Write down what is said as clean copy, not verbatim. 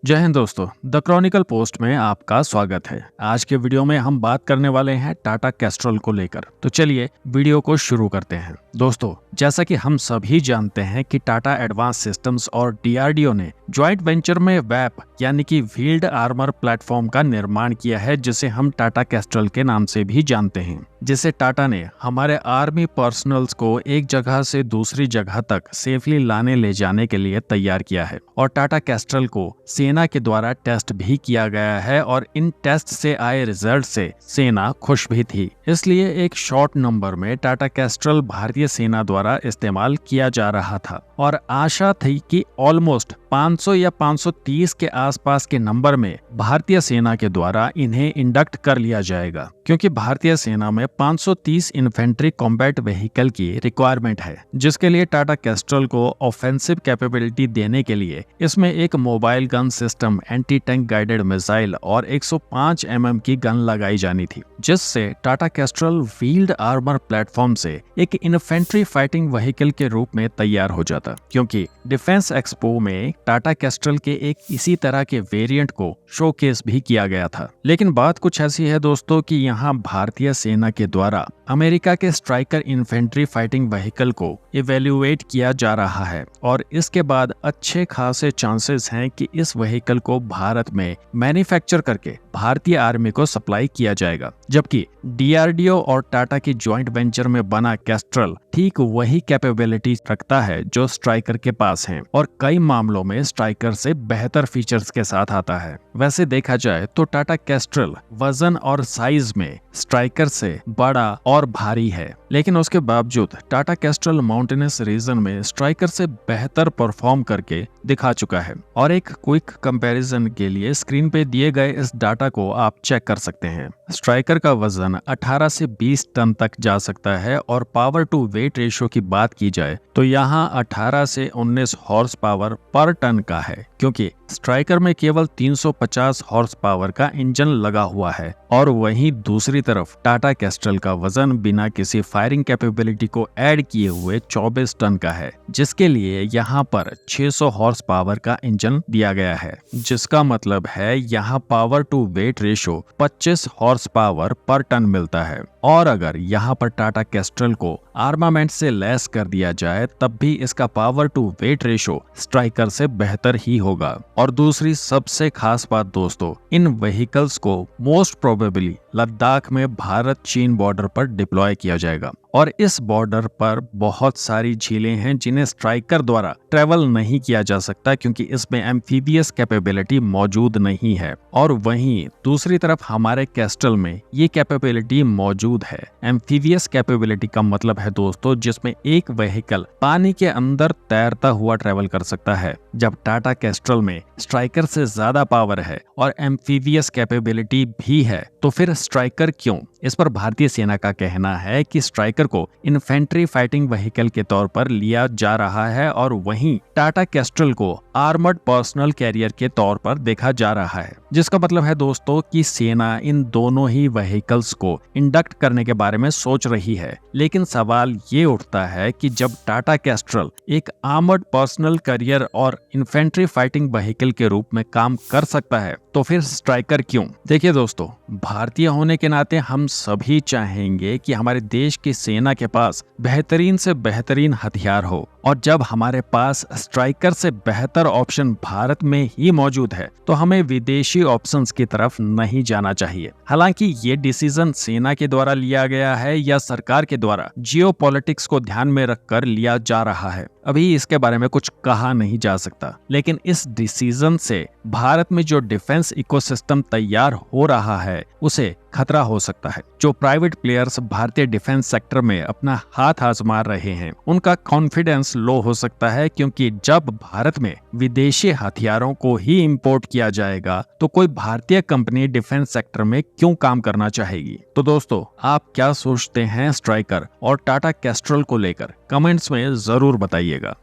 जय हिंद दोस्तों, the Chronicle post में आपका स्वागत है। आज के वीडियो में हम बात करने वाले हैं टाटा कैस्ट्रॉल को लेकर। तो चलिए वीडियो को शुरू करते हैं। दोस्तों, जैसा कि हम सभी जानते हैं कि टाटा एडवांस सिस्टम्स और डीआरडीओ ने ज्वाइंट वेंचर में वैप यानी कि व्हील्ड आर्मर प्लेटफॉर्म का निर्माण किया है, जिसे हम टाटा कैस्ट्रॉल के नाम से भी जानते हैं, जिसे टाटा ने हमारे आर्मी पर्सनल्स को एक जगह से दूसरी जगह तक सेफली लाने ले जाने के लिए तैयार किया है। और टाटा कैस्ट्रॉल को सेना के द्वारा टेस्ट भी किया गया है और इन टेस्ट से आए रिजल्ट से सेना खुश भी थी। इसलिए एक शॉर्ट नंबर में टाटा कैस्ट्रॉल भारतीय सेना द्वारा इस्तेमाल किया जा रहा था और आशा थी कि ऑलमोस्ट 500 या 530 के आसपास के नंबर में भारतीय सेना के द्वारा इन्हें इंडक्ट कर लिया जाएगा, क्योंकि भारतीय सेना में 530 इन्फेंट्री कॉम्बैट व्हीकल की रिक्वायरमेंट है, जिसके लिए टाटा कैस्ट्रॉल को ऑफेंसिव कैपेबिलिटी देने के लिए इसमें एक mobile gun system, anti tank guided missile और 105 mm की गन लगाई जानी थी, जिससे Tata Castrol wheeled armour platform से एक इन्फेंट्री फाइटिंग व्हीकल के रूप में तैयार हो जाता। क्योंकि डिफेंस एक्सपो में टाटा कैस्ट्रॉल के एक इसी तरह के वेरिएंट को शोकेस भी किया गया था। लेकिन बात कुछ ऐसी है दोस्तों कि यहाँ भारतीय सेना के द्वारा अमेरिका के स्ट्राइकर इन्फेंट्री फाइटिंग व्हीकल को इवेल्युएट किया जा रहा है और इसके बाद अच्छे खासे चांसेस हैं कि इस व्हीकल को भारत में मैन्युफैक्चर करके भारतीय आर्मी को सप्लाई किया जाएगा। जबकि डीआरडीओ और टाटा की ज्वाइंट वेंचर में बना कैस्ट्रॉल ठीक वही कैपेबिलिटी रखता है जो स्ट्राइकर के पास है और कई मामलों में स्ट्राइकर से बेहतर फीचर्स के साथ आता है। वैसे देखा जाए तो टाटा कैस्ट्रॉल वजन और साइज में स्ट्राइकर से बड़ा और भारी है, लेकिन उसके बावजूद टाटा कैस्ट्रॉल माउंटेनस रीजन में स्ट्राइकर से बेहतर परफॉर्म करके दिखा चुका है। और एक क्विक कंपैरिजन के लिए स्क्रीन पे दिए गए इस डाटा को आप चेक कर सकते हैं। स्ट्राइकर का वजन 18 से 20 टन तक जा सकता है और पावर टू वेट रेशियो की बात की जाए तो यहाँ 18 से 19 हॉर्स पावर पर टन का है, क्योंकि स्ट्राइकर में केवल 350 हॉर्स पावर का इंजन लगा हुआ है और वहीं दूसरी तरफ टाटा कैस्ट्रॉल का वजन बिना किसी फायरिंग कैपेबिलिटी को ऐड किए हुए 24 टन का है, जिसके लिए यहाँ पर 600 हॉर्स पावर का इंजन दिया गया है, जिसका मतलब है यहाँ power to weight ratio 25 horse power पर टन मिलता है। और अगर यहाँ पर टाटा कैस्ट्रॉल को आर्मामेंट से लैस कर दिया जाए तब भी इसका power to weight ratio Stryker से बेहतर ही होगा। और दूसरी सबसे खास बात दोस्तों, इन व्हीकल्स को मोस्ट प्रोबेबली लद्दाख में भारत चीन बॉर्डर पर डिप्लॉय किया जाएगा और इस बॉर्डर पर बहुत सारी झीलें हैं जिन्हें स्ट्राइकर द्वारा ट्रेवल नहीं किया जा सकता, क्योंकि इसमें एम्फीबियस कैपेबिलिटी मौजूद नहीं है। और वहीं दूसरी तरफ हमारे कैस्ट्रॉल में ये कैपेबिलिटी मौजूद है। एम्फीबियस कैपेबिलिटी का मतलब है दोस्तों जिसमें एक व्हीकल पानी के अंदर तैरता हुआ ट्रेवल कर सकता है। जब टाटा कैस्ट्रॉल में स्ट्राइकर से ज्यादा पावर है और एम्फीबियस कैपेबिलिटी भी है तो फिर स्ट्राइकर क्यों? इस पर भारतीय सेना का कहना है कि स्ट्राइकर को इन्फेंट्री फाइटिंग व्हीकल के तौर पर लिया जा रहा है और वहीं टाटा कैस्ट्रॉल को आर्मर्ड पर्सनल कैरियर के तौर पर देखा जा रहा है, जिसका मतलब है दोस्तों कि सेना इन दोनों ही व्हीकल्स को इंडक्ट करने के बारे में सोच रही है। लेकिन सवाल ये उठता है कि जब टाटा कैस्ट्रॉल एक आर्मर्ड पर्सनल कैरियर और इन्फेंट्री फाइटिंग व्हीकल के रूप में काम कर सकता है तो फिर स्ट्राइकर क्यों? देखिए दोस्तों, भारतीय होने के नाते हम सभी चाहेंगे कि हमारे देश की सेना के पास बेहतरीन से बेहतरीन हथियार हो, और जब हमारे पास स्ट्राइकर से बेहतर ऑप्शन भारत में ही मौजूद है तो हमें विदेशी ऑप्शंस की तरफ नहीं जाना चाहिए। हालांकि ये डिसीजन सेना के द्वारा लिया गया है या सरकार के द्वारा जियोपॉलिटिक्स को ध्यान में रखकर लिया जा रहा है, अभी इसके बारे में कुछ कहा नहीं जा सकता। लेकिन इस डिसीजन से भारत में जो डिफेंस इकोसिस्टम तैयार हो रहा है उसे खतरा हो सकता है। जो प्राइवेट प्लेयर्स भारतीय डिफेंस सेक्टर में अपना हाथ आजमा रहे हैं उनका कॉन्फिडेंस लो हो सकता है, क्योंकि जब भारत में विदेशी हथियारों को ही इंपोर्ट किया जाएगा तो कोई भारतीय कंपनी डिफेंस सेक्टर में क्यों काम करना चाहेगी? तो दोस्तों, आप क्या सोचते हैं स्ट्राइकर और टाटा कैस्ट्रॉल को लेकर? कमेंट्स में जरूर बताइएगा।